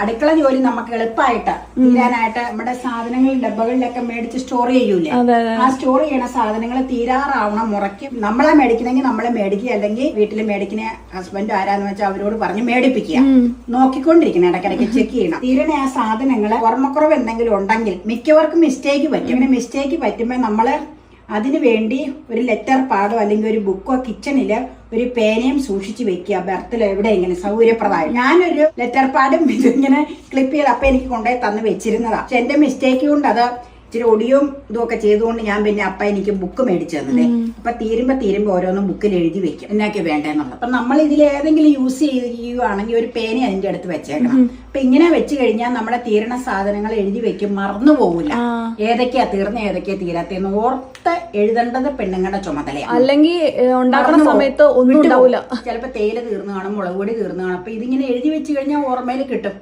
അടുക്കള ജോലി നമുക്ക് എളുപ്പമായിട്ട് തീരാനായിട്ട് നമ്മുടെ സാധനങ്ങൾ ഡബ്ബകളിലൊക്കെ മേടിച്ച് സ്റ്റോർ ചെയ്യൂലേ, ആ സ്റ്റോർ ചെയ്യണ സാധനങ്ങൾ തീരാറാവണം മുറയ്ക്ക് നമ്മളെ മേടിക്കണമെങ്കിൽ നമ്മളെ മേടിക്കുക, അല്ലെങ്കിൽ വീട്ടിൽ മേടിക്കുന്ന ഹസ്ബൻഡ് ആരാന്ന് വെച്ചാൽ അവരോട് പറഞ്ഞ് മേടിപ്പിക്കുക. നോക്കിക്കൊണ്ടിരിക്കണം, ഇടയ്ക്കിടയ്ക്ക് ചെക്ക് ചെയ്യണം. തീരണ ആ സാധനങ്ങൾ ഓർമ്മക്കുറവ് എന്തെങ്കിലും ഉണ്ടെങ്കിൽ മിക്കവർക്കും മിസ്റ്റേക്ക് പറ്റും. ഇങ്ങനെ മിസ്റ്റേക്ക് പറ്റുമ്പോൾ നമ്മള് അതിനു വേണ്ടി ഒരു ലെറ്റർ പാഡോ അല്ലെങ്കിൽ ഒരു ബുക്കോ കിച്ചണില് ഒരു പേനയും സൂക്ഷിച്ചു വെക്കുക. ബർത്തിൽ എവിടെ ഇങ്ങനെ സൗകര്യപ്രദമായി. ഞാനൊരു ലെറ്റർ പാഡും ഇതിങ്ങനെ ക്ലിപ്പ് ചെയ്ത് അപ്പൊ എനിക്ക് കൊണ്ടുപോയി തന്ന് വെച്ചിരുന്നതാ. പക്ഷെ എന്റെ മിസ്റ്റേക്ക് കൊണ്ട് അത് ഇച്ചിരി ഒടിയും ഇതൊക്കെ ചെയ്തുകൊണ്ട് ഞാൻ പിന്നെ അപ്പ എനിക്ക് ബുക്ക് മേടിച്ചു തന്നതേ. അപ്പൊ തീരുമ്പോ ഓരോന്നും ബുക്കിൽ എഴുതി വെക്കും എന്നൊക്കെ വേണ്ടെന്നുള്ളത്. അപ്പൊ നമ്മൾ ഇതിൽ ഏതെങ്കിലും യൂസ് ചെയ്യുകയാണെങ്കിൽ ഒരു പേന അതിന്റെ അടുത്ത് വെച്ചേക്കണം. അപ്പൊ ഇങ്ങനെ വെച്ച് കഴിഞ്ഞാൽ നമ്മുടെ തീരണ സാധനങ്ങൾ എഴുതി വെക്കും, മറന്നു പോകില്ല. ഏതൊക്കെയാ തീർന്ന ഏതൊക്കെയാ തീരാത്തേന്ന് ഓർത്ത് എഴുതേണ്ടത് പെണ്ണുങ്ങളുടെ ചുമതലയാണ്. അല്ലെങ്കിൽ ഉണ്ടാക്കുന്ന സമയത്ത് ഒന്നും ഉണ്ടാവില്ല. ചിലപ്പോ തേയില തീർന്നു കാണും, മുളക് പൊടി തീർന്നു കാണും. അപ്പൊ ഇതിങ്ങനെ എഴുതി വെച്ച് കഴിഞ്ഞാൽ ഓർമ്മയിൽ കിട്ടും.